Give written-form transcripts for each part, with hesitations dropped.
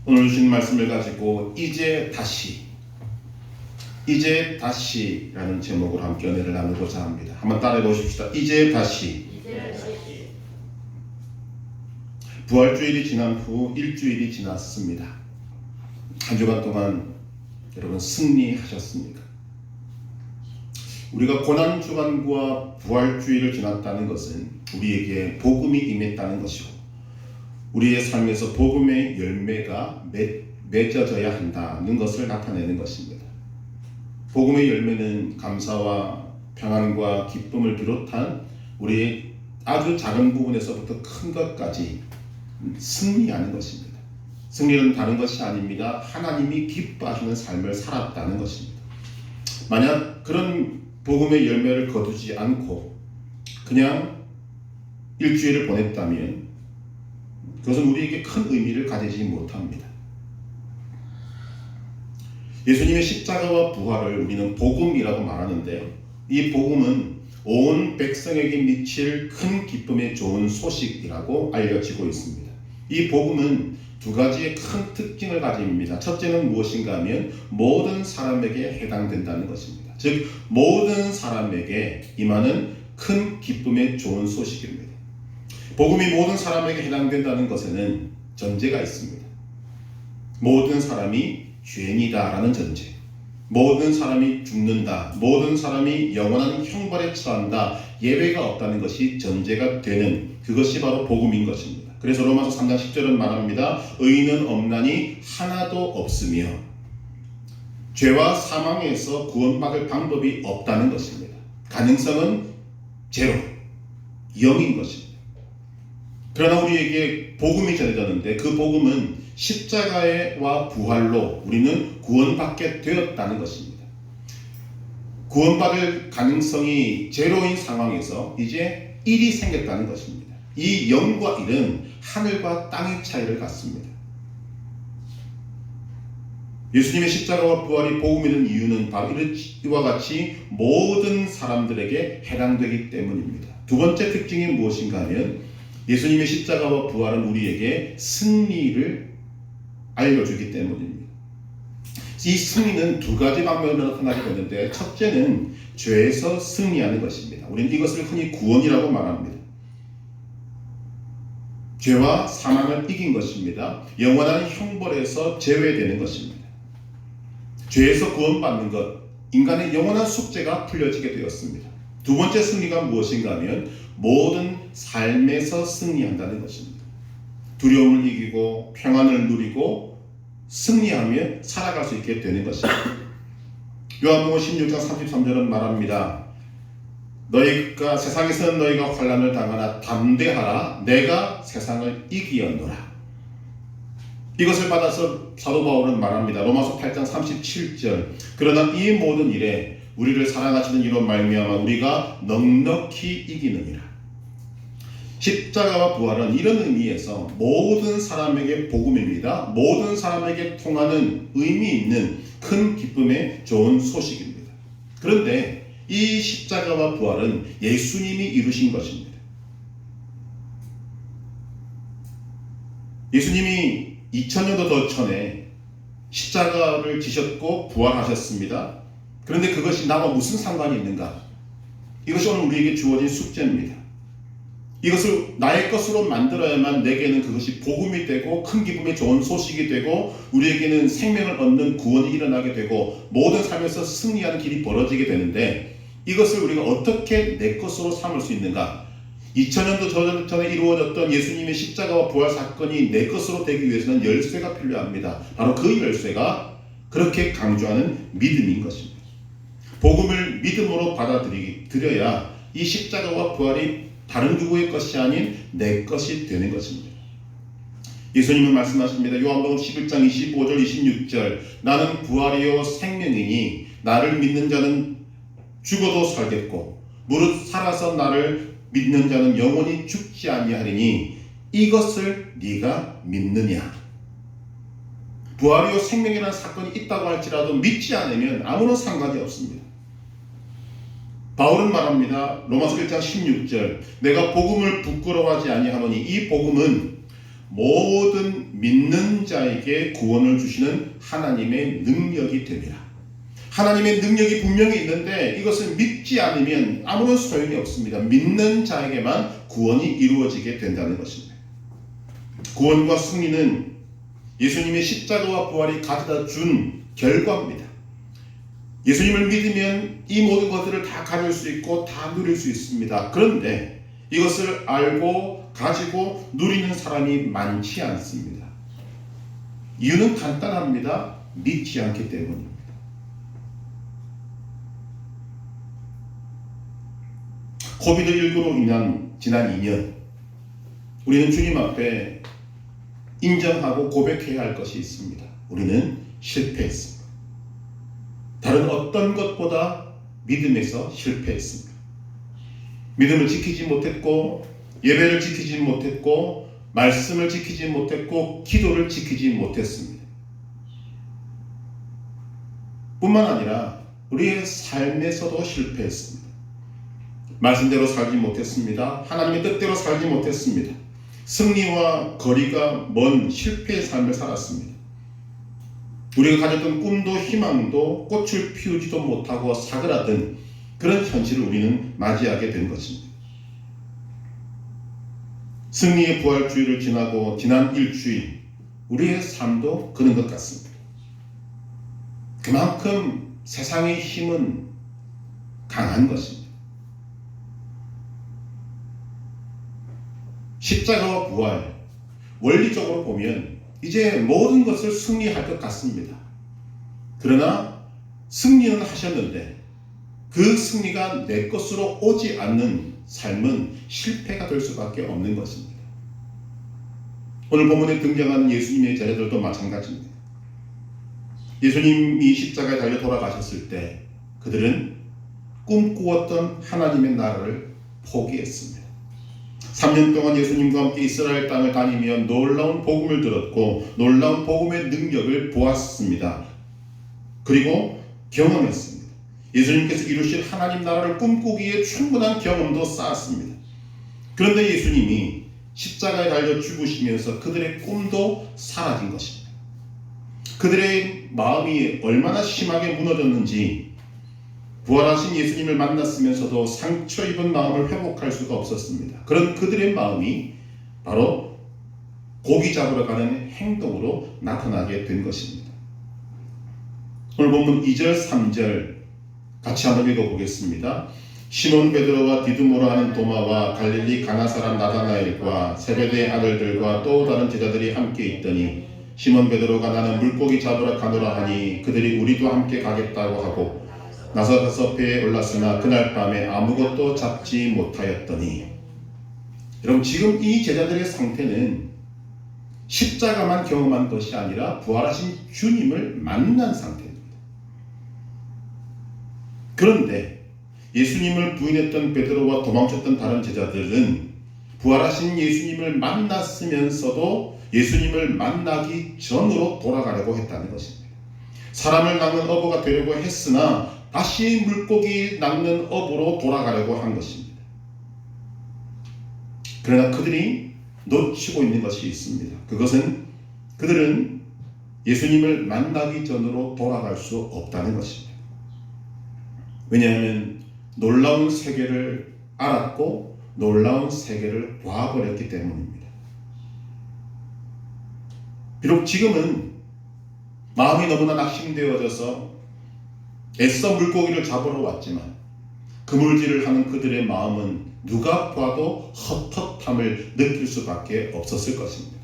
오늘 주신 말씀을 가지고 이제 다시라는 제목으로 함께 은혜를 나누고자 합니다. 한번 따라해 보십시다. 이제 다시. 부활주일이 지난 후 일주일이 지났습니다. 한 주간 동안 여러분 승리하셨습니까? 우리가 고난주간과 부활주일을 지났다는 것은 우리에게 복음이 임했다는 것이고 우리의 삶에서 복음의 열매가 맺어져야 한다는 것을 나타내는 것입니다. 복음의 열매는 감사와 평안과 기쁨을 비롯한 우리의 아주 작은 부분에서부터 큰 것까지 승리하는 것입니다. 승리는 다른 것이 아닙니다. 하나님이 기뻐하시는 삶을 살았다는 것입니다. 만약 그런 복음의 열매를 거두지 않고 그냥 일주일을 보냈다면 그것은 우리에게 큰 의미를 가지지 못합니다. 예수님의 십자가와 부활을 우리는 복음이라고 말하는데요. 이 복음은 온 백성에게 미칠 큰 기쁨의 좋은 소식이라고 알려지고 있습니다. 이 복음은 두 가지의 큰 특징을 가집니다. 첫째는 무엇인가 하면 모든 사람에게 해당된다는 것입니다. 즉 모든 사람에게 임하는 큰 기쁨의 좋은 소식입니다. 복음이 모든 사람에게 해당된다는 것에는 전제가 있습니다. 모든 사람이 죄인이다라는 전제, 모든 사람이 죽는다, 모든 사람이 영원한 형벌에 처한다, 예외가 없다는 것이 전제가 되는 그것이 바로 복음인 것입니다. 그래서 로마서 3장 10절은 말합니다. 의인은 없나니 하나도 없으며 죄와 사망에서 구원받을 방법이 없다는 것입니다. 가능성은 제로, 0인 것입니다. 그러나 우리에게 복음이 전해졌는데 그 복음은 십자가와 부활로 우리는 구원받게 되었다는 것입니다. 구원받을 가능성이 제로인 상황에서 이제 1이 생겼다는 것입니다. 이 0과 1은 하늘과 땅의 차이를 갖습니다. 예수님의 십자가와 부활이 복음이 된 이유는 바로 이와 같이 모든 사람들에게 해당되기 때문입니다. 두 번째 특징이 무엇인가 하면 예수님의 십자가와 부활은 우리에게 승리를 알려주기 때문입니다. 이 승리는 두 가지 방면으로 나타나게 되는데 첫째는 죄에서 승리하는 것입니다. 우리는 이것을 흔히 구원이라고 말합니다. 죄와 사망을 이긴 것입니다. 영원한 형벌에서 제외되는 것입니다. 죄에서 구원받는 것, 인간의 영원한 숙제가 풀려지게 되었습니다. 두 번째 승리가 무엇인가 하면 모든 삶에서 승리한다는 것입니다. 두려움을 이기고 평안을 누리고 승리하며 살아갈 수 있게 되는 것입니다. 요한복음 16장 33절은 말합니다. 너희가 세상에서는 너희가 환난을 당하나 담대하라 내가 세상을 이기었노라. 이것을 받아서 사도 바울은 말합니다. 로마서 8장 37절 그러나 이 모든 일에 우리를 사랑하시는 이로 말미암아 우리가 넉넉히 이기느니라. 십자가와 부활은 이런 의미에서 모든 사람에게 복음입니다. 모든 사람에게 통하는 의미 있는 큰 기쁨의 좋은 소식입니다. 그런데 이 십자가와 부활은 예수님이 이루신 것입니다. 예수님이 2000년도 더 전에 십자가를 지셨고 부활하셨습니다. 그런데 그것이 나와 무슨 상관이 있는가? 이것이 오늘 우리에게 주어진 숙제입니다. 이것을 나의 것으로 만들어야만 내게는 그것이 복음이 되고 큰 기쁨의 좋은 소식이 되고 우리에게는 생명을 얻는 구원이 일어나게 되고 모든 삶에서 승리하는 길이 벌어지게 되는데 이것을 우리가 어떻게 내 것으로 삼을 수 있는가? 2000년도 전에 이루어졌던 예수님의 십자가와 부활 사건이 내 것으로 되기 위해서는 열쇠가 필요합니다. 바로 그 열쇠가 그렇게 강조하는 믿음인 것입니다. 복음을 믿음으로 받아들여야 이 십자가와 부활이 다른 누구의 것이 아닌 내 것이 되는 것입니다. 예수님은 말씀하십니다. 요한복음 11장 25절 26절 나는 부활이요 생명이니 나를 믿는 자는 죽어도 살겠고 무릇 살아서 나를 믿는 자는 영원히 죽지 아니하리니 이것을 네가 믿느냐. 부활이요 생명이라는 사건이 있다고 할지라도 믿지 않으면 아무런 상관이 없습니다. 바울은 말합니다. 로마서 1장 16절 내가 복음을 부끄러워하지 아니하노니 이 복음은 모든 믿는 자에게 자에게 구원을 주시는 하나님의 능력이 됩니다. 하나님의 능력이 분명히 있는데 이것을 믿지 않으면 아무런 소용이 없습니다. 믿는 자에게만 구원이 이루어지게 된다는 것입니다. 구원과 승리는 예수님의 십자가와 부활이 가져다 준 결과입니다. 예수님을 믿으면 이 모든 것들을 다 가질 수 있고 다 누릴 수 있습니다. 그런데 이것을 알고 가지고 누리는 사람이 많지 않습니다. 이유는 간단합니다. 믿지 않기 때문입니다. 코비드19로 인한 지난 2년 우리는 주님 앞에 인정하고 고백해야 할 것이 있습니다. 우리는 실패했습니다. 다른 어떤 것보다 믿음에서 실패했습니다. 믿음을 지키지 못했고 예배를 지키지 못했고 말씀을 지키지 못했고 기도를 지키지 못했습니다. 뿐만 아니라 우리의 삶에서도 실패했습니다. 말씀대로 살지 못했습니다. 하나님의 뜻대로 살지 못했습니다. 승리와 거리가 먼 실패의 삶을 살았습니다. 우리가 가졌던 꿈도 희망도 꽃을 피우지도 못하고 사그라든 그런 현실을 우리는 맞이하게 된 것입니다. 승리의 부활주의를 지나고 지난 일주일 우리의 삶도 그런 것 같습니다. 그만큼 세상의 힘은 강한 것입니다. 십자가와 부활, 원리적으로 보면 이제 모든 것을 승리할 것 같습니다. 그러나 승리는 하셨는데 그 승리가 내 것으로 오지 않는 삶은 실패가 될 수밖에 없는 것입니다. 오늘 본문에 등장하는 예수님의 제자들도 마찬가지입니다. 예수님이 십자가에 달려 돌아가셨을 때 그들은 꿈꾸었던 하나님의 나라를 포기했습니다. 3년 동안 예수님과 함께 이스라엘 땅을 다니며 놀라운 복음을 들었고 놀라운 복음의 능력을 보았습니다. 그리고 경험했습니다. 예수님께서 이루실 하나님 나라를 꿈꾸기에 충분한 경험도 쌓았습니다. 그런데 예수님이 십자가에 달려 죽으시면서 그들의 꿈도 사라진 것입니다. 그들의 마음이 얼마나 심하게 무너졌는지 부활하신 예수님을 만났으면서도 상처 입은 마음을 회복할 수가 없었습니다. 그런 그들의 마음이 바로 고기 잡으러 가는 행동으로 나타나게 된 것입니다. 오늘 본문 2절 3절 같이 한번 읽어보겠습니다. 시몬 베드로와 디두모라 하는 도마와 갈릴리 가나 사람 나다나엘과 세베대의 아들들과 또 다른 제자들이 함께 있더니 시몬 베드로가 나는 물고기 잡으러 가노라 하니 그들이 우리도 함께 가겠다고 하고 나서가서 배에 올랐으나 그날 밤에 아무것도 잡지 못하였더니. 여러분 지금 이 제자들의 상태는 십자가만 경험한 것이 아니라 부활하신 주님을 만난 상태입니다. 그런데 예수님을 부인했던 베드로와 도망쳤던 다른 제자들은 부활하신 예수님을 만났으면서도 예수님을 만나기 전으로 돌아가려고 했다는 것입니다. 사람을 낚는 어부가 되려고 했으나 다시 물고기 낚는 어부로 돌아가려고 한 것입니다. 그러나 그들이 놓치고 있는 것이 있습니다. 그것은 그들은 예수님을 만나기 전으로 돌아갈 수 없다는 것입니다. 왜냐하면 놀라운 세계를 알았고 놀라운 세계를 봐버렸기 때문입니다. 비록 지금은 마음이 너무나 낙심되어져서 애써 물고기를 잡으러 왔지만 그물질을 하는 그들의 마음은 누가 봐도 헛헛함을 느낄 수밖에 없었을 것입니다.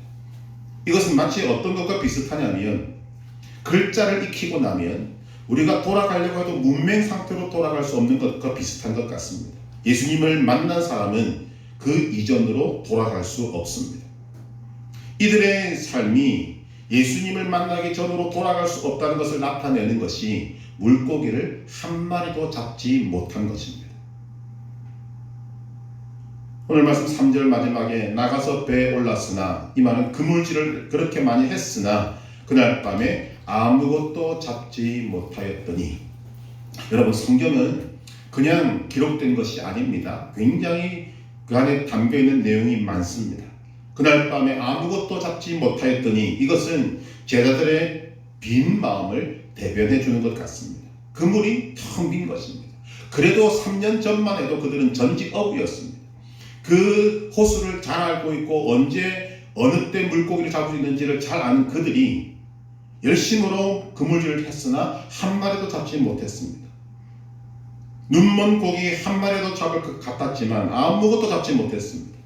이것은 마치 어떤 것과 비슷하냐면 글자를 익히고 나면 우리가 돌아가려고 해도 문맹 상태로 돌아갈 수 없는 것과 비슷한 것 같습니다. 예수님을 만난 사람은 그 이전으로 돌아갈 수 없습니다. 이들의 삶이 예수님을 만나기 전으로 돌아갈 수 없다는 것을 나타내는 것이 물고기를 한 마리도 잡지 못한 것입니다. 오늘 말씀 3절 마지막에 나가서 배에 올랐으나, 이 말은 그물질을 그렇게 많이 했으나 그날 밤에 아무것도 잡지 못하였더니. 여러분, 성경은 그냥 기록된 것이 아닙니다. 굉장히 그 안에 담겨있는 내용이 많습니다. 그날 밤에 아무것도 잡지 못하였더니, 이것은 제자들의 빈 마음을 대변해 주는 것 같습니다. 그물이 텅 빈 것입니다. 그래도 3년 전만 해도 그들은 전직 어부였습니다. 그 호수를 잘 알고 있고 언제 어느 때 물고기를 잡을 수 있는지를 잘 아는 그들이 열심으로 그물질을 했으나 한 마리도 잡지 못했습니다. 눈먼 고기 한 마리도 잡을 것 같았지만 아무것도 잡지 못했습니다.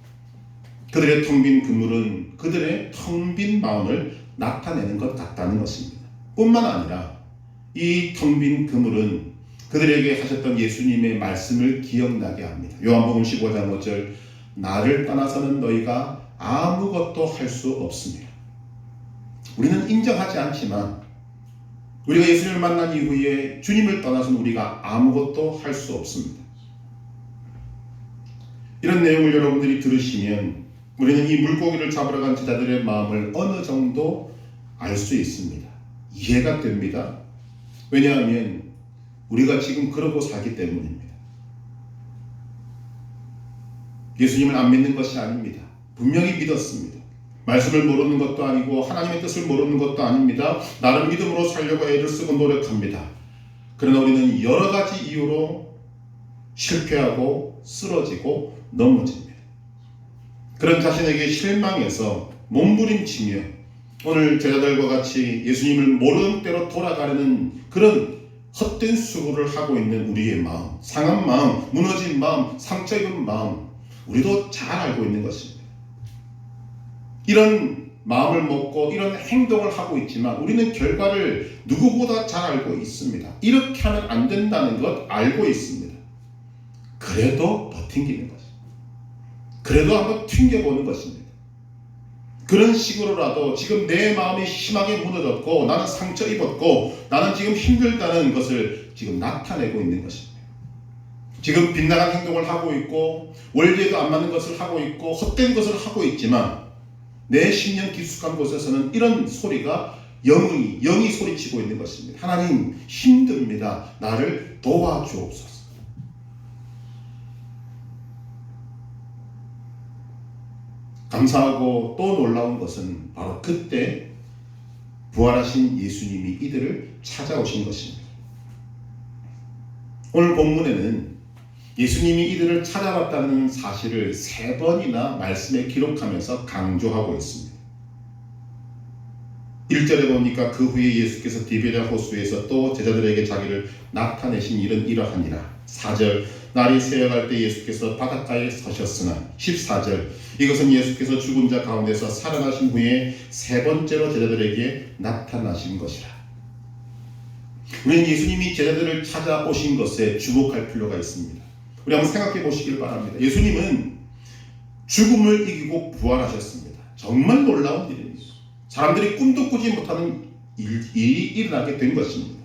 그들의 텅 빈 그물은 그들의 텅 빈 마음을 나타내는 것 같다는 것입니다. 뿐만 아니라 이 텅 빈 그물은 그들에게 하셨던 예수님의 말씀을 기억나게 합니다. 요한복음 15장 5절 나를 떠나서는 너희가 아무것도 할 수 없습니다. 우리는 인정하지 않지만 우리가 예수님을 만난 이후에 주님을 떠나서는 우리가 아무것도 할 수 없습니다. 이런 내용을 여러분들이 들으시면 우리는 이 물고기를 잡으러 간 제자들의 마음을 어느 정도 알 수 있습니다. 이해가 됩니다. 왜냐하면 우리가 지금 그러고 살기 때문입니다. 예수님을 안 믿는 것이 아닙니다. 분명히 믿었습니다. 말씀을 모르는 것도 아니고 하나님의 뜻을 모르는 것도 아닙니다. 나름 믿음으로 살려고 애를 쓰고 노력합니다. 그러나 우리는 여러 가지 이유로 실패하고 쓰러지고 넘어집니다. 그런 자신에게 실망해서 몸부림치며 오늘 제자들과 같이 예수님을 모르는 대로 돌아가려는 그런 헛된 수고를 하고 있는 우리의 마음, 상한 마음, 무너진 마음, 상처 입은 마음, 우리도 잘 알고 있는 것입니다. 이런 마음을 먹고 이런 행동을 하고 있지만 우리는 결과를 누구보다 잘 알고 있습니다. 이렇게 하면 안 된다는 것 알고 있습니다. 그래도 버팅기는 것입니다. 그래도 한번 튕겨보는 것입니다. 그런 식으로라도 지금 내 마음이 심하게 무너졌고 나는 상처 입었고 나는 지금 힘들다는 것을 지금 나타내고 있는 것입니다. 지금 빗나간 행동을 하고 있고 원리에도 안 맞는 것을 하고 있고 헛된 것을 하고 있지만 내 심령 깊숙한 곳에서는 이런 소리가 영이 소리치고 있는 것입니다. 하나님 힘듭니다. 나를 도와주옵소서. 감사하고 또 놀라운 것은 바로 그때 부활하신 예수님이 이들을 찾아오신 것입니다. 오늘 본문에는 예수님이 이들을 찾아왔다는 사실을 3번이나 말씀에 기록하면서 강조하고 있습니다. 1절에 보니까 그 후에 예수께서 디베랴 호수에서 또 제자들에게 자기를 나타내신 일은 이러하니라. 4절 날이 새어갈 때 예수께서 바닷가에 서셨으나 14절 이것은 예수께서 죽은 자 가운데서 살아나신 후에 3번째로 제자들에게 나타나신 것이라. 우리는 예수님이 제자들을 찾아오신 것에 주목할 필요가 있습니다. 우리 한번 생각해 보시길 바랍니다. 예수님은 죽음을 이기고 부활하셨습니다. 정말 놀라운 일입니다. 사람들이 꿈도 꾸지 못하는 일이 일어나게 된 것입니다.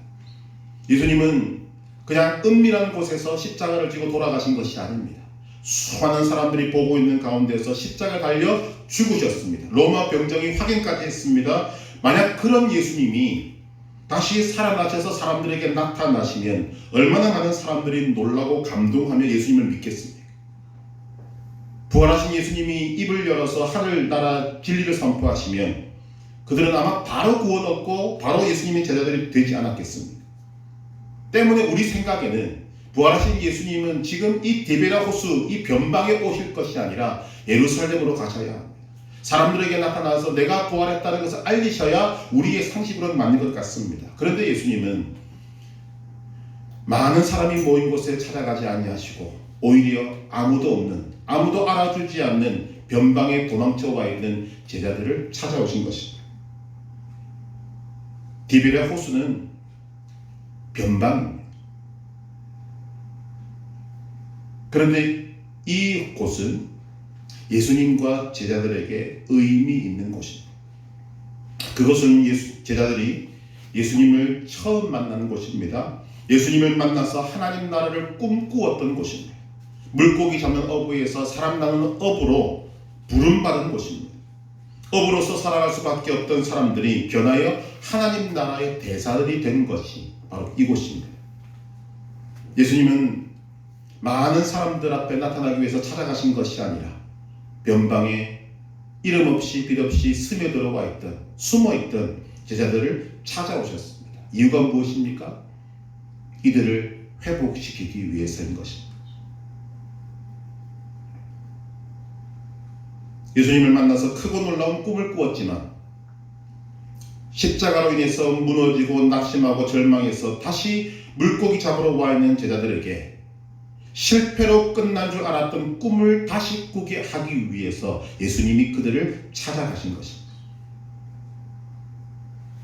예수님은 그냥 은밀한 곳에서 십자가를 지고 돌아가신 것이 아닙니다. 수많은 사람들이 보고 있는 가운데서 십자가 달려 죽으셨습니다. 로마 병정이 확인까지 했습니다. 만약 그런 예수님이 다시 살아나셔서 사람들에게 나타나시면 얼마나 많은 사람들이 놀라고 감동하며 예수님을 믿겠습니까? 부활하신 예수님이 입을 열어서 하늘나라 진리를 선포하시면 그들은 아마 바로 구원 얻고 바로 예수님의 제자들이 되지 않았겠습니까? 때문에 우리 생각에는 부활하신 예수님은 지금 이 디베랴 호수 이 변방에 오실 것이 아니라 예루살렘으로 가셔야 합니다. 사람들에게 나타나서 내가 부활했다는 것을 알리셔야 우리의 상식으로는 맞는 것 같습니다. 그런데 예수님은 많은 사람이 모인 곳에 찾아가지 아니하시고 오히려 아무도 없는, 아무도 알아주지 않는 변방에 도망쳐 와 있는 제자들을 찾아오신 것입니다. 디베랴 호수는 변방입니다. 그런데 이 곳은 예수님과 제자들에게 의미 있는 곳입니다. 그것은 제자들이 예수님을 처음 만나는 곳입니다. 예수님을 만나서 하나님 나라를 꿈꾸었던 곳입니다. 물고기 잡는 어부에서 사람 나누는 어부로 부름받은 곳입니다. 어부로서 살아갈 수밖에 없던 사람들이 변하여 하나님 나라의 대사들이 된 것이 바로 이곳입니다. 예수님은 많은 사람들 앞에 나타나기 위해서 찾아가신 것이 아니라 변방에 이름 없이 빛 없이 스며들어와 있던 숨어있던 제자들을 찾아오셨습니다. 이유가 무엇입니까? 이들을 회복시키기 위해서인 것입니다. 예수님을 만나서 크고 놀라운 꿈을 꾸었지만 십자가로 인해서 무너지고 낙심하고 절망해서 다시 물고기 잡으러 와 있는 제자들에게 실패로 끝난 줄 알았던 꿈을 다시 꾸게 하기 위해서 예수님이 그들을 찾아가신 것입니다.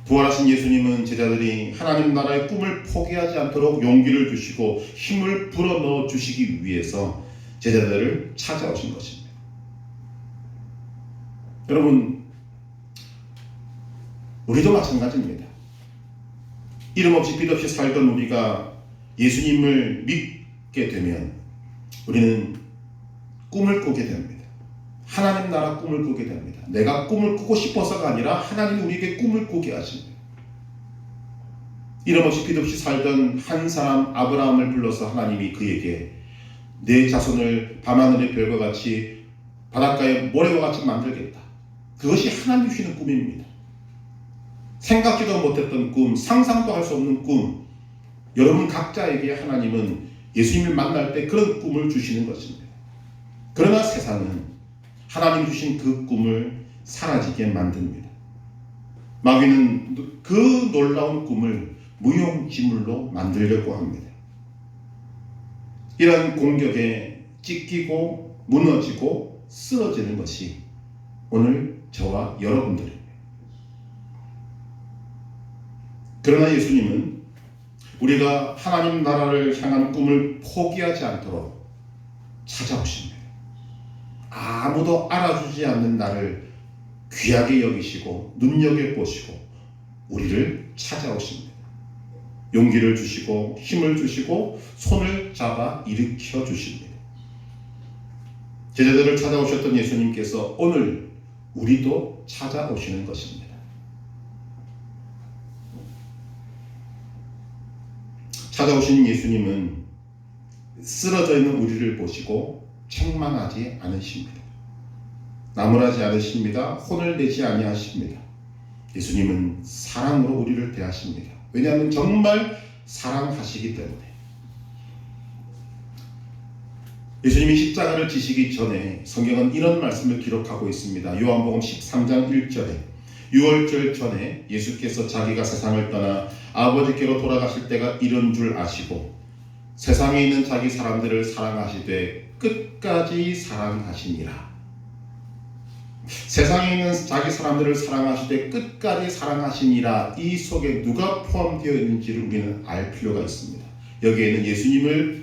부활하신 예수님은 제자들이 하나님 나라의 꿈을 포기하지 않도록 용기를 주시고 힘을 불어넣어 주시기 위해서 제자들을 찾아오신 것입니다. 여러분, 우리도 마찬가지입니다. 이름 없이 빛 없이 살던 우리가 예수님을 믿게 되면 우리는 꿈을 꾸게 됩니다. 하나님 나라 꿈을 꾸게 됩니다. 내가 꿈을 꾸고 싶어서가 아니라 하나님이 우리에게 꿈을 꾸게 하십니다. 이름 없이 빛 없이 살던 한 사람 아브라함을 불러서 하나님이 그에게 내 자손을 밤하늘의 별과 같이 바닷가의 모래와 같이 만들겠다. 그것이 하나님이 주시는 꿈입니다. 생각지도 못했던 꿈, 상상도 할 수 없는 꿈. 여러분 각자에게 하나님은 예수님을 만날 때 그런 꿈을 주시는 것입니다. 그러나 세상은 하나님 주신 그 꿈을 사라지게 만듭니다. 마귀는 그 놀라운 꿈을 무용지물로 만들려고 합니다. 이런 공격에 찢기고 무너지고 쓰러지는 것이 오늘 저와 여러분들입니다. 그러나 예수님은 우리가 하나님 나라를 향한 꿈을 포기하지 않도록 찾아오십니다. 아무도 알아주지 않는 나를 귀하게 여기시고 눈여겨보시고 우리를 찾아오십니다. 용기를 주시고 힘을 주시고 손을 잡아 일으켜 주십니다. 제자들을 찾아오셨던 예수님께서 오늘 우리도 찾아오시는 것입니다. 찾아오신 예수님은 쓰러져 있는 우리를 보시고 책망하지 않으십니다. 나무라지 않으십니다. 혼을 내지 아니하십니다. 예수님은 사랑으로 우리를 대하십니다. 왜냐하면 정말 사랑하시기 때문에. 예수님이 십자가를 지시기 전에 성경은 이런 말씀을 기록하고 있습니다. 요한복음 13장 1절에 6월절 전에 예수께서 자기가 세상을 떠나 아버지께로 돌아가실 때가 이른 줄 아시고 세상에 있는 자기 사람들을 사랑하시되 끝까지 사랑하시니라. 세상에 있는 자기 사람들을 사랑하시되 끝까지 사랑하시니라. 이 속에 누가 포함되어 있는지를 우리는 알 필요가 있습니다. 여기에는 예수님을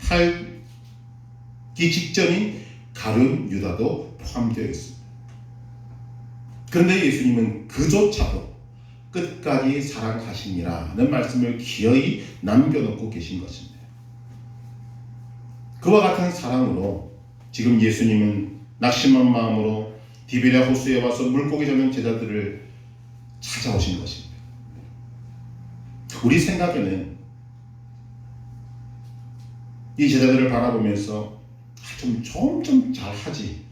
팔기 직전인 가룟 유다도 포함되어 있습니다. 그런데 예수님은 그조차도 끝까지 사랑하시니라는 말씀을 기어이 남겨놓고 계신 것입니다. 그와 같은 사랑으로 지금 예수님은 낙심한 마음으로 디베랴 호수에 와서 물고기 잡는 제자들을 찾아오신 것입니다. 우리 생각에는 이 제자들을 바라보면서 좀 잘하지.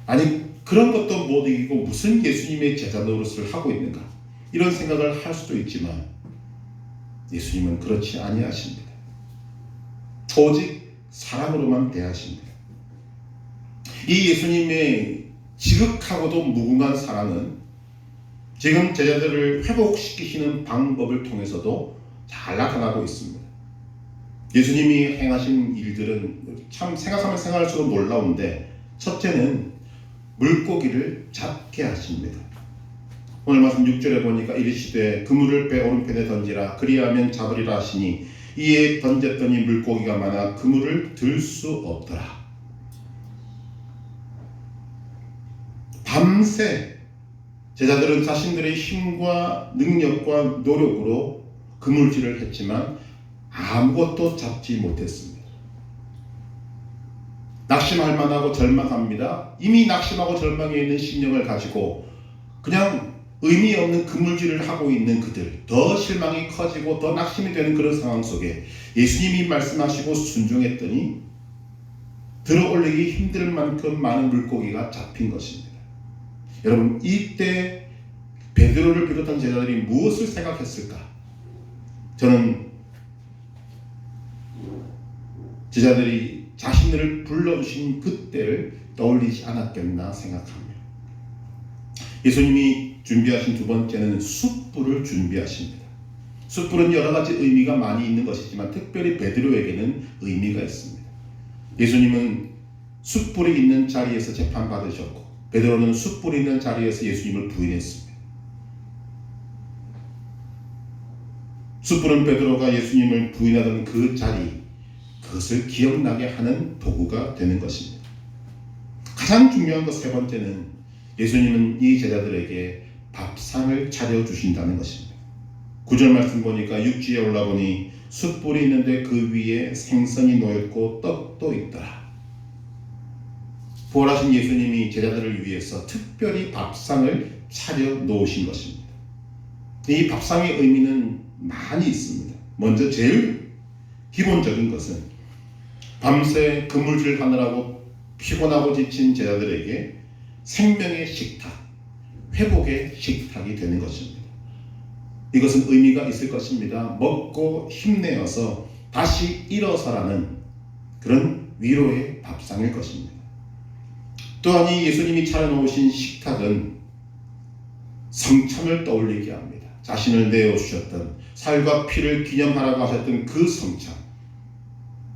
아니 그런 것도 못 이기고 무슨 예수님의 제자 노릇을 하고 있는가. 이런 생각을 할 수도 있지만 예수님은 그렇지 아니하십니다. 오직 사랑으로만 대하십니다. 이 예수님의 지극하고도 무궁한 사랑은 지금 제자들을 회복시키시는 방법을 통해서도 잘 나타나고 있습니다. 예수님이 행하신 일들은 참 생각할수록 놀라운데 첫째는 물고기를 잡게 하십니다. 오늘 말씀 6절에 보니까 이르시되 그물을 배 오른편에 던지라 그리하면 잡으리라 하시니 이에 던졌더니 물고기가 많아 그물을 들 수 없더라. 밤새 제자들은 자신들의 힘과 능력과 노력으로 그물질을 했지만 아무것도 잡지 못했습니다. 낙심할 만하고 절망합니다. 이미 낙심하고 절망해 있는 심령을 가지고 그냥 의미 없는 그물질을 하고 있는 그들, 더 실망이 커지고 더 낙심이 되는 그런 상황 속에 예수님이 말씀하시고 순종했더니 들어올리기 힘들 만큼 많은 물고기가 잡힌 것입니다. 여러분, 이때 베드로를 비롯한 제자들이 무엇을 생각했을까? 저는 제자들이 자신들을 불러주신 그때를 떠올리지 않았겠나 생각합니다. 예수님이 준비하신 두 번째는 숯불을 준비하십니다. 숯불은 여러 가지 의미가 많이 있는 것이지만 특별히 베드로에게는 의미가 있습니다. 예수님은 숯불이 있는 자리에서 재판받으셨고 베드로는 숯불이 있는 자리에서 예수님을 부인했습니다. 숯불은 베드로가 예수님을 부인하던 그 자리, 그것을 기억나게 하는 도구가 되는 것입니다. 가장 중요한 것 세 번째는 예수님은 이 제자들에게 밥상을 차려주신다는 것입니다. 9절 말씀 보니까 육지에 올라보니 숯불이 있는데 그 위에 생선이 놓였고 떡도 있더라. 부활하신 예수님이 제자들을 위해서 특별히 밥상을 차려 놓으신 것입니다. 이 밥상의 의미는 많이 있습니다. 먼저 제일 기본적인 것은 밤새 그물질 하느라고 피곤하고 지친 제자들에게 생명의 식탁, 회복의 식탁이 되는 것입니다. 이것은 의미가 있을 것입니다. 먹고 힘내어서 다시 일어서라는 그런 위로의 밥상일 것입니다. 또한 이 예수님이 차려놓으신 식탁은 성찬을 떠올리게 합니다. 자신을 내어주셨던 살과 피를 기념하라고 하셨던 그 성찬.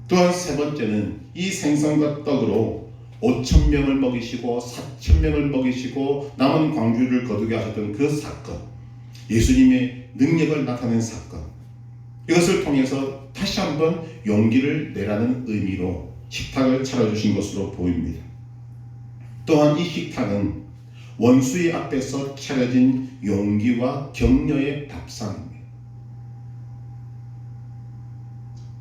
또한 세 번째는 이 생선과 떡으로 5,000명을 먹이시고 4,000명을 먹이시고 남은 광주를 거두게 하셨던 그 사건, 예수님의 능력을 나타낸 사건, 이것을 통해서 다시 한번 용기를 내라는 의미로 식탁을 차려주신 것으로 보입니다. 또한 이 식탁은 원수의 앞에서 차려진 용기와 격려의 밥상입니다.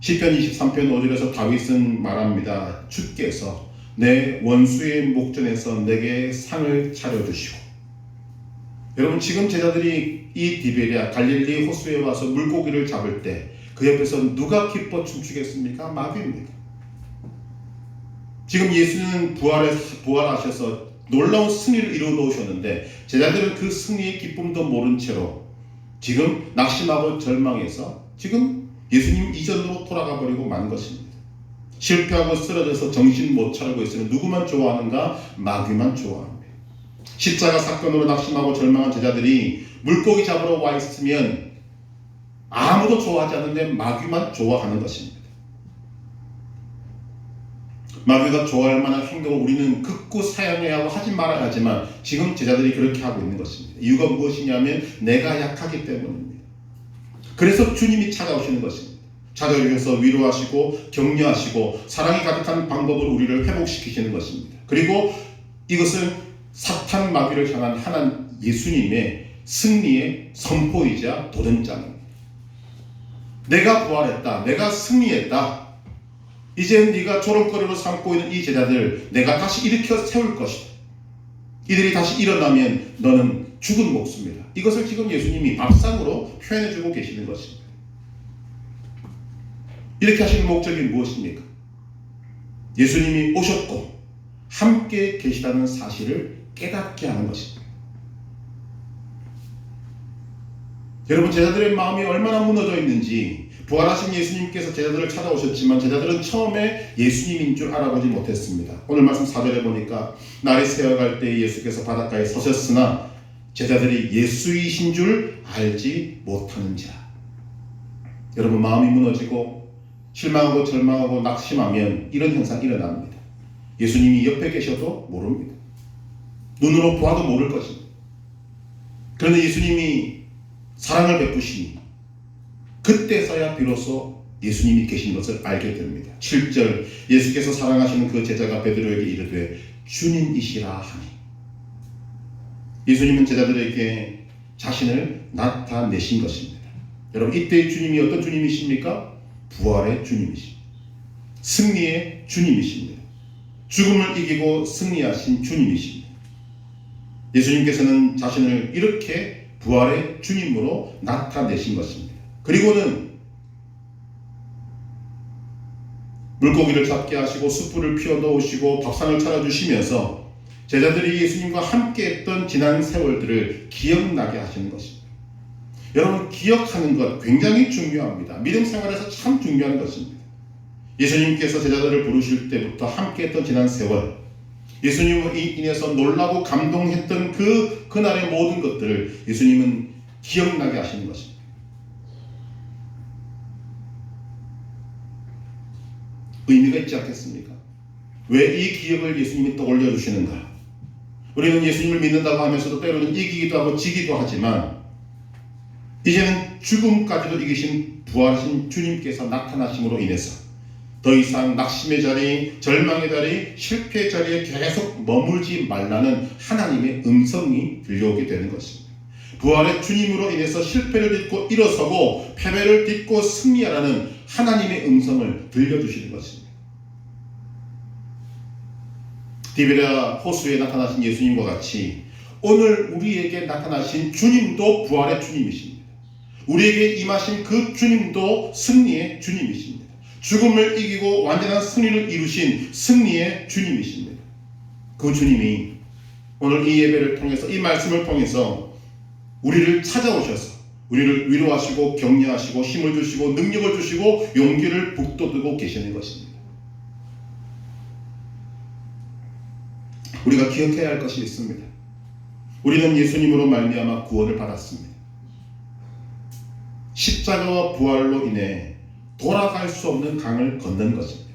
시편 23편 5절에서 다윗은 말합니다. 주께서 내 원수의 목전에서 내게 상을 차려주시고. 여러분, 지금 제자들이 이 디베랴 갈릴리 호수에 와서 물고기를 잡을 때 그 옆에서 누가 기뻐 춤추겠습니까? 마귀입니다. 지금 예수는 부활하셔서 놀라운 승리를 이루어 놓으셨는데 제자들은 그 승리의 기쁨도 모른 채로 지금 낙심하고 절망해서 지금 예수님 이전으로 돌아가 버리고 만 것입니다. 실패하고 쓰러져서 정신 못 차리고 있으면 누구만 좋아하는가? 마귀만 좋아합니다. 십자가 사건으로 낙심하고 절망한 제자들이 물고기 잡으러 와 있으면 아무도 좋아하지 않는데 마귀만 좋아하는 것입니다. 마귀가 좋아할 만한 행동을 우리는 극구 사양해야 하고 하지 말아야 하지만 지금 제자들이 그렇게 하고 있는 것입니다. 이유가 무엇이냐면 내가 약하기 때문입니다. 그래서 주님이 찾아오시는 것입니다. 찾아오셔서 위로하시고 격려하시고 사랑이 가득한 방법으로 우리를 회복시키시는 것입니다. 그리고 이것은 사탄 마귀를 향한 하나님 예수님의 승리의 선포이자 도전장입니다. 내가 부활했다. 내가 승리했다. 이제 네가 조롱거리로 삼고 있는 이 제자들 내가 다시 일으켜 세울 것이다. 이들이 다시 일어나면 너는 죽은 목숨이다. 이것을 지금 예수님이 밥상으로 표현해주고 계시는 것입니다. 이렇게 하시는 목적이 무엇입니까? 예수님이 오셨고 함께 계시다는 사실을 깨닫게 하는 것입니다. 여러분, 제자들의 마음이 얼마나 무너져 있는지 부활하신 예수님께서 제자들을 찾아오셨지만 제자들은 처음에 예수님인 줄 알아보지 못했습니다. 오늘 말씀 4절에 보니까 날이 새어갈 때 예수께서 바닷가에 서셨으나 제자들이 예수이신 줄 알지 못하는지라. 여러분, 마음이 무너지고 실망하고 절망하고 낙심하면 이런 현상이 일어납니다. 예수님이 옆에 계셔도 모릅니다. 눈으로 보아도 모를 것입니다. 그런데 예수님이 사랑을 베푸시니 그때서야 비로소 예수님이 계신 것을 알게 됩니다. 7절 예수께서 사랑하시는 그 제자가 베드로에게 이르되 주님이시라 하니. 예수님은 제자들에게 자신을 나타내신 것입니다. 여러분, 이때의 주님이 어떤 주님이십니까? 부활의 주님이십니다. 승리의 주님이십니다. 죽음을 이기고 승리하신 주님이십니다. 예수님께서는 자신을 이렇게 부활의 주님으로 나타내신 것입니다. 그리고는 물고기를 잡게 하시고 숯불을 피워 놓으시고 밥상을 차려주시면서 제자들이 예수님과 함께 했던 지난 세월들을 기억나게 하시는 것입니다. 여러분, 기억하는 것 굉장히 중요합니다. 믿음 생활에서 참 중요한 것입니다. 예수님께서 제자들을 부르실 때부터 함께 했던 지난 세월, 예수님을 인해서 놀라고 감동했던 그날의 모든 것들을 예수님은 기억나게 하시는 것입니다. 의미가 있지 않겠습니까? 왜 이 기억을 예수님이 떠올려 주시는가? 우리는 예수님을 믿는다고 하면서도 때로는 이기기도 하고 지기도 하지만 이제는 죽음까지도 이기신 부활하신 주님께서 나타나심으로 인해서 더 이상 낙심의 자리, 절망의 자리, 실패의 자리에 계속 머물지 말라는 하나님의 음성이 들려오게 되는 것입니다. 부활의 주님으로 인해서 실패를 딛고 일어서고 패배를 딛고 승리하라는 하나님의 음성을 들려주시는 것입니다. 디베랴 호수에 나타나신 예수님과 같이 오늘 우리에게 나타나신 주님도 부활의 주님이십니다. 우리에게 임하신 그 주님도 승리의 주님이십니다. 죽음을 이기고 완전한 승리를 이루신 승리의 주님이십니다. 그 주님이 오늘 이 예배를 통해서, 이 말씀을 통해서 우리를 찾아오셔서 우리를 위로하시고 격려하시고 힘을 주시고 능력을 주시고 용기를 북돋우고 계시는 것입니다. 우리가 기억해야 할 것이 있습니다. 우리는 예수님으로 말미암아 구원을 받았습니다. 십자가와 부활로 인해 돌아갈 수 없는 강을 건넌 것입니다.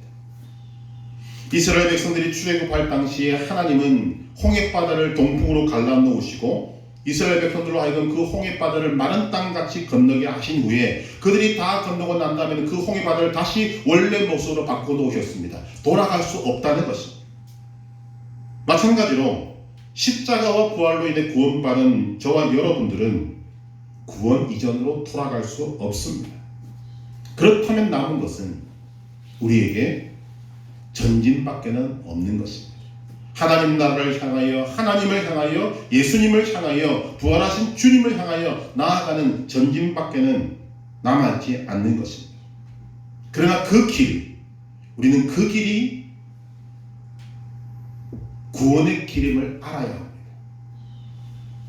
이스라엘 백성들이 출애굽할 당시에 하나님은 홍해바다를 동풍으로 갈라놓으시고 이스라엘 백성들로 하여금 그 홍해바다를 마른 땅같이 건너게 하신 후에 그들이 다 건너고 난 다음에는 그 홍해바다를 다시 원래 모습으로 바꿔놓으셨습니다. 돌아갈 수 없다는 것입니다. 마찬가지로 십자가와 부활로 인해 구원받은 저와 여러분들은 구원 이전으로 돌아갈 수 없습니다. 그렇다면 남은 것은 우리에게 전진밖에는 없는 것입니다. 하나님 나라를 향하여, 하나님을 향하여, 예수님을 향하여, 부활하신 주님을 향하여 나아가는 전진밖에는 남아있지 않는 것입니다. 그러나 우리는 그 길이 구원의 길임을 알아야 합니다.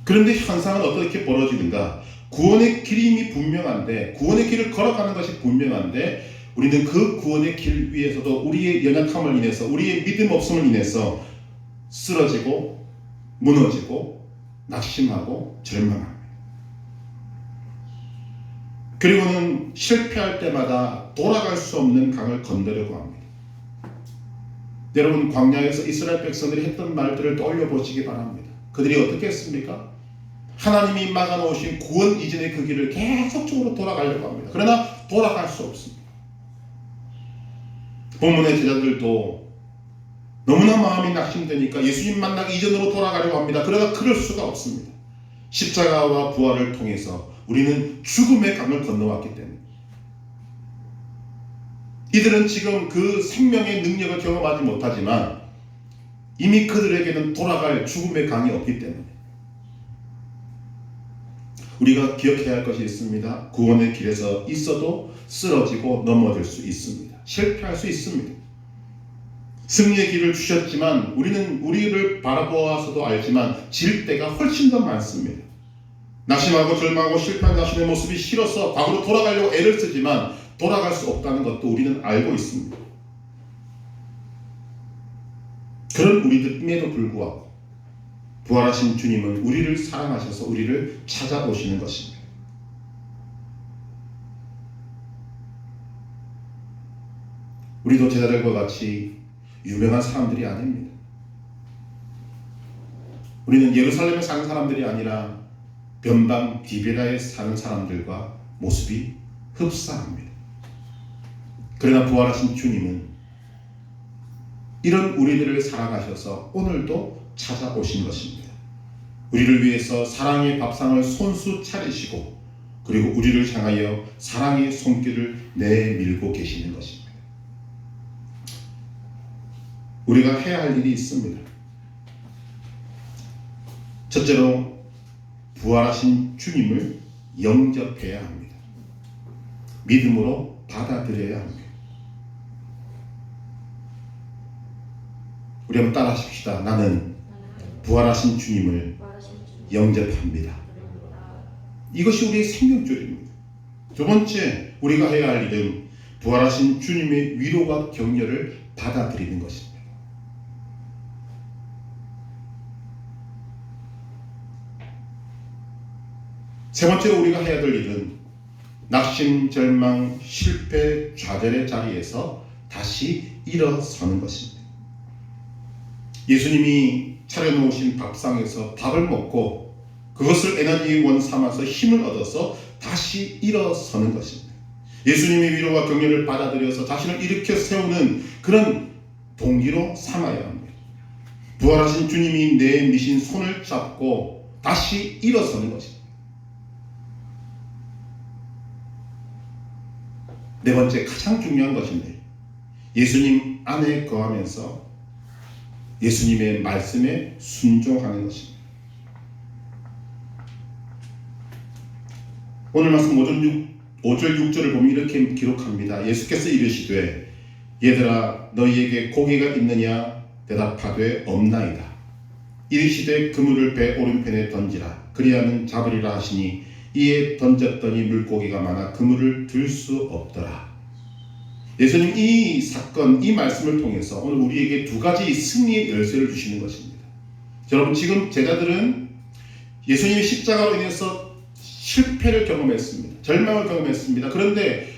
그런데 현상은 어떻게 벌어지는가? 구원의 길임이 분명한데, 구원의 길을 걸어가는 것이 분명한데 우리는 그 구원의 길 위에서도 우리의 연약함을 인해서, 우리의 믿음 없음을 인해서 쓰러지고 무너지고 낙심하고 절망합니다. 그리고는 실패할 때마다 돌아갈 수 없는 강을 건너려고 합니다. 여러분, 광야에서 이스라엘 백성들이 했던 말들을 떠올려 보시기 바랍니다. 그들이 어떻게 했습니까? 하나님이 막아놓으신 구원 이전의 그 길을 계속적으로 돌아가려고 합니다. 그러나 돌아갈 수 없습니다. 본문의 제자들도 너무나 마음이 낙심되니까 예수님 만나기 이전으로 돌아가려고 합니다. 그러나 그럴 수가 없습니다. 십자가와 부활을 통해서 우리는 죽음의 강을 건너왔기 때문에 이들은 지금 그 생명의 능력을 경험하지 못하지만 이미 그들에게는 돌아갈 죽음의 강이 없기 때문에 우리가 기억해야 할 것이 있습니다. 구원의 길에서 있어도 쓰러지고 넘어질 수 있습니다. 실패할 수 있습니다. 승리의 길을 주셨지만 우리는 우리를 바라보아서도 알지만 질 때가 훨씬 더 많습니다. 낙심하고 절망하고 실패한 자신의 모습이 싫어서 과거로 돌아가려고 애를 쓰지만 돌아갈 수 없다는 것도 우리는 알고 있습니다. 그런 우리들임에도 불구하고 부활하신 주님은 우리를 사랑하셔서 우리를 찾아오시는 것입니다. 우리도 제자들과 같이 유명한 사람들이 아닙니다. 우리는 예루살렘에 사는 사람들이 아니라 변방 디베랴에 사는 사람들과 모습이 흡사합니다. 그러나 부활하신 주님은 이런 우리들을 사랑하셔서 오늘도 찾아오신 것입니다. 우리를 위해서 사랑의 밥상을 손수 차리시고 그리고 우리를 향하여 사랑의 손길을 내밀고 계시는 것입니다. 우리가 해야 할 일이 있습니다. 첫째로 부활하신 주님을 영접해야 합니다. 믿음으로 받아들여야 합니다. 우리 한번 따라 하십시다. 나는 부활하신 주님을 영접합니다. 이것이 우리의 생명줄입니다. 두 번째, 우리가 해야 할 일은 부활하신 주님의 위로와 격려를 받아들이는 것입니다. 세 번째로 우리가 해야 될 일은 낙심, 절망, 실패, 좌절의 자리에서 다시 일어서는 것입니다. 예수님이 차려놓으신 밥상에서 밥을 먹고 그것을 에너지원 삼아서 힘을 얻어서 다시 일어서는 것입니다. 예수님의 위로와 격려를 받아들여서 자신을 일으켜 세우는 그런 동기로 삼아야 합니다. 부활하신 주님이 내미신 손을 잡고 다시 일어서는 것입니다. 네 번째, 가장 중요한 것인데 예수님 안에 거하면서 예수님의 말씀에 순종하는 것입니다. 오늘 말씀 5절 6절을 보면 이렇게 기록합니다. 예수께서 이르시되 얘들아 너희에게 고기가 있느냐 대답하되 없나이다. 이르시되 그물을 배 오른편에 던지라 그리하면 잡으리라 하시니 이에 던졌더니 물고기가 많아 그물을 들 수 없더라. 예수님 이 사건, 이 말씀을 통해서 오늘 우리에게 두 가지 승리의 열쇠를 주시는 것입니다. 여러분, 지금 제자들은 예수님이 십자가로 인해서 실패를 경험했습니다. 절망을 경험했습니다. 그런데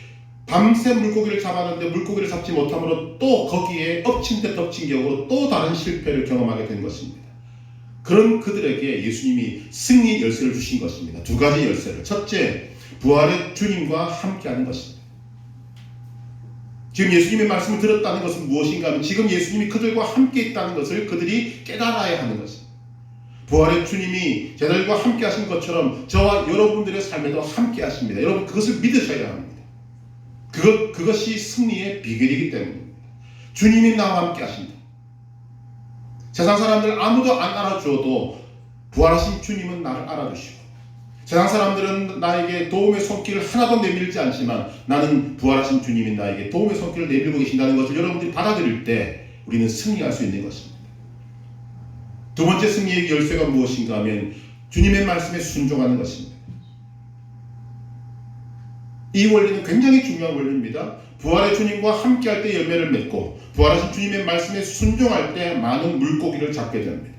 밤새 물고기를 잡았는데 물고기를 잡지 못함으로 또 거기에 엎친 데 덮친 격으로 또 다른 실패를 경험하게 된 것입니다. 그런 그들에게 예수님이 승리 열쇠를 주신 것입니다. 두 가지 열쇠를. 첫째, 부활의 주님과 함께하는 것입니다. 지금 예수님의 말씀을 들었다는 것은 무엇인가 하면 지금 예수님이 그들과 함께 있다는 것을 그들이 깨달아야 하는 것입니다. 부활의 주님이 제자들과 함께 하신 것처럼 저와 여러분들의 삶에도 함께 하십니다. 여러분, 그것을 믿으셔야 합니다. 그것이 승리의 비결이기 때문입니다. 주님이 나와 함께 하신다. 세상 사람들 아무도 안 알아주어도 부활하신 주님은 나를 알아주시고, 세상 사람들은 나에게 도움의 손길을 하나도 내밀지 않지만 나는 부활하신 주님이 나에게 도움의 손길을 내밀고 계신다는 것을 여러분들이 받아들일 때 우리는 승리할 수 있는 것입니다. 두 번째 승리의 열쇠가 무엇인가 하면 주님의 말씀에 순종하는 것입니다. 이 원리는 굉장히 중요한 원리입니다. 부활의 주님과 함께할 때 열매를 맺고 부활하신 주님의 말씀에 순종할 때 많은 물고기를 잡게 됩니다.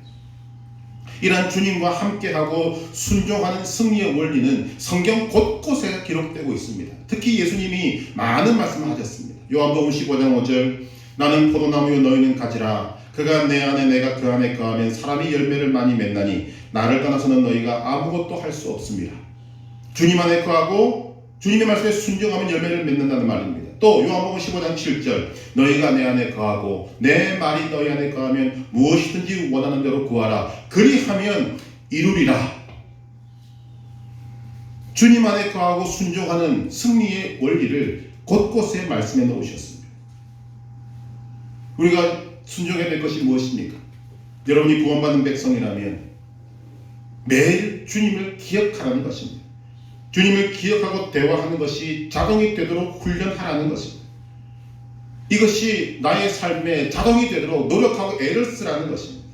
이러한 주님과 함께하고 순종하는 승리의 원리는 성경 곳곳에 기록되고 있습니다. 특히 예수님이 많은 말씀을 하셨습니다. 요한복음 15장 5절 나는 포도나무요 너희는 가지라 그가 내 안에 내가 그 안에 거하면 사람이 열매를 많이 맺나니 나를 떠나서는 너희가 아무것도 할 수 없습니다. 주님 안에 거하고 주님의 말씀에 순종하면 열매를 맺는다는 말입니다. 또 요한복음 15장 7절 너희가 내 안에 거하고 내 말이 너희 안에 거하면 무엇이든지 원하는 대로 구하라 그리하면 이루리라. 주님 안에 거하고 순종하는 승리의 원리를 곳곳에 말씀해 놓으셨습니다. 우리가 순종해야 될 것이 무엇입니까? 여러분이 구원받은 백성이라면 매일 주님을 기억하라는 것입니다. 주님을 기억하고 대화하는 것이 자동이 되도록 훈련하라는 것입니다. 이것이 나의 삶에 자동이 되도록 노력하고 애를 쓰라는 것입니다.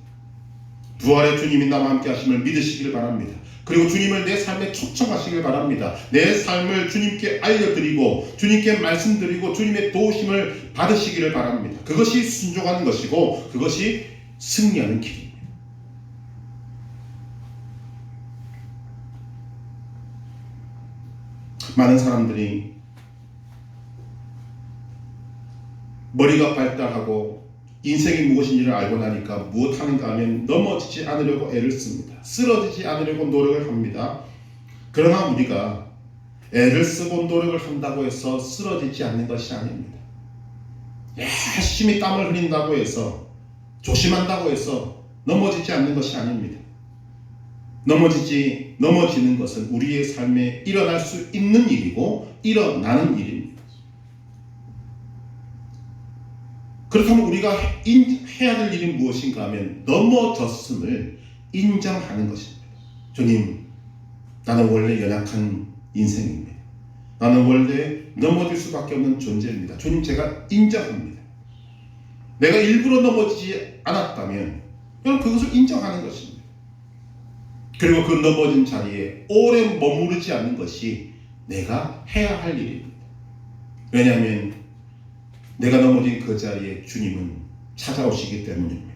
부활의 주님이 나와 함께 하심을 믿으시길 바랍니다. 그리고 주님을 내 삶에 초청하시길 바랍니다. 내 삶을 주님께 알려드리고 주님께 말씀드리고 주님의 도우심을 받으시기를 바랍니다. 그것이 순종하는 것이고 그것이 승리하는 길입니다. 많은 사람들이 머리가 발달하고 인생이 무엇인지를 알고 나니까 무엇하는가 하면 넘어지지 않으려고 애를 씁니다. 쓰러지지 않으려고 노력을 합니다. 그러나 우리가 애를 쓰고 노력을 한다고 해서 쓰러지지 않는 것이 아닙니다. 열심히 땀을 흘린다고 해서 조심한다고 해서 넘어지지 않는 것이 아닙니다. 넘어지는 것은 우리의 삶에 일어날 수 있는 일이고 일어나는 일입니다. 그렇다면 우리가 해야 될 일이 무엇인가 하면 넘어졌음을 인정하는 것입니다. 주님, 나는 원래 연약한 인생입니다. 나는 원래 넘어질 수밖에 없는 존재입니다. 주님, 제가 인정합니다. 내가 일부러 넘어지지 않았다면 여러분 그것을 인정하는 것입니다. 그리고 그 넘어진 자리에 오래 머무르지 않는 것이 내가 해야 할 일입니다. 왜냐하면 내가 넘어진 그 자리에 주님은 찾아오시기 때문입니다.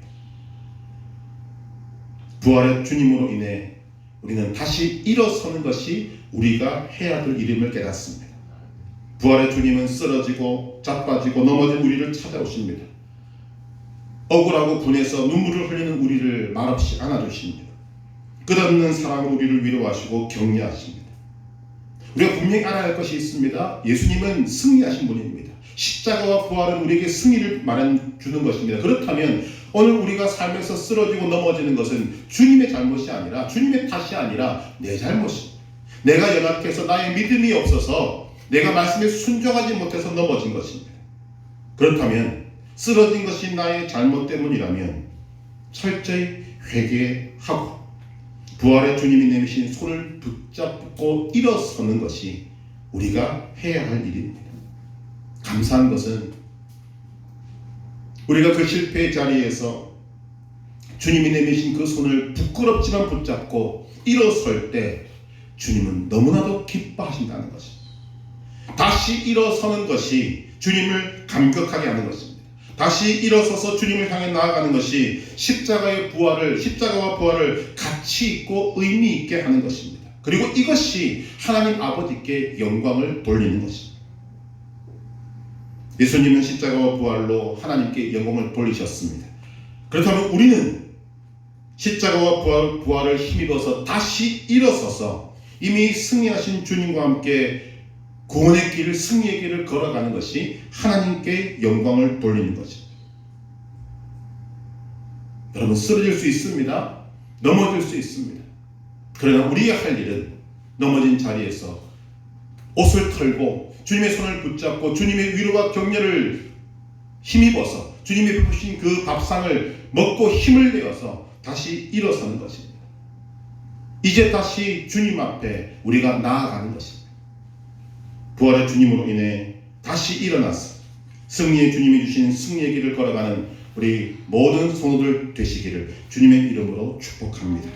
부활의 주님으로 인해 우리는 다시 일어서는 것이 우리가 해야 될 일임을 깨닫습니다. 부활의 주님은 쓰러지고 자빠지고 넘어진 우리를 찾아오십니다. 억울하고 분해서 눈물을 흘리는 우리를 말없이 안아주십니다. 끝없는 사랑으로 우리를 위로하시고 격려하십니다. 우리가 분명히 알아야 할 것이 있습니다. 예수님은 승리하신 분입니다. 십자가와 부활은 우리에게 승리를 말해주는 것입니다. 그렇다면 오늘 우리가 삶에서 쓰러지고 넘어지는 것은 주님의 잘못이 아니라, 주님의 탓이 아니라 내 잘못입니다. 내가 연약해서 나의 믿음이 없어서 내가 말씀에 순종하지 못해서 넘어진 것입니다. 그렇다면 쓰러진 것이 나의 잘못 때문이라면 철저히 회개하고 부활의 주님이 내미신 손을 붙잡고 일어서는 것이 우리가 해야 할 일입니다. 감사한 것은 우리가 그 실패의 자리에서 주님이 내미신 그 손을 부끄럽지만 붙잡고 일어설 때 주님은 너무나도 기뻐하신다는 것입니다. 다시 일어서는 것이 주님을 감격하게 하는 것입니다. 다시 일어서서 주님을 향해 나아가는 것이 십자가와 부활을 가치 있고 의미 있게 하는 것입니다. 그리고 이것이 하나님 아버지께 영광을 돌리는 것입니다. 예수님은 십자가와 부활로 하나님께 영광을 돌리셨습니다. 그렇다면 우리는 십자가와 부활을 힘입어서 다시 일어서서 이미 승리하신 주님과 함께 구원의 길을, 승리의 길을 걸어가는 것이 하나님께 영광을 돌리는 것입니다. 여러분, 쓰러질 수 있습니다. 넘어질 수 있습니다. 그러나 우리가 할 일은 넘어진 자리에서 옷을 털고 주님의 손을 붙잡고 주님의 위로와 격려를 힘입어서 주님이 베푸신 그 밥상을 먹고 힘을 내어서 다시 일어서는 것입니다. 이제 다시 주님 앞에 우리가 나아가는 것입니다. 부활의 주님으로 인해 다시 일어나서 승리의 주님이 주신 승리의 길을 걸어가는 우리 모든 성도들 되시기를 주님의 이름으로 축복합니다.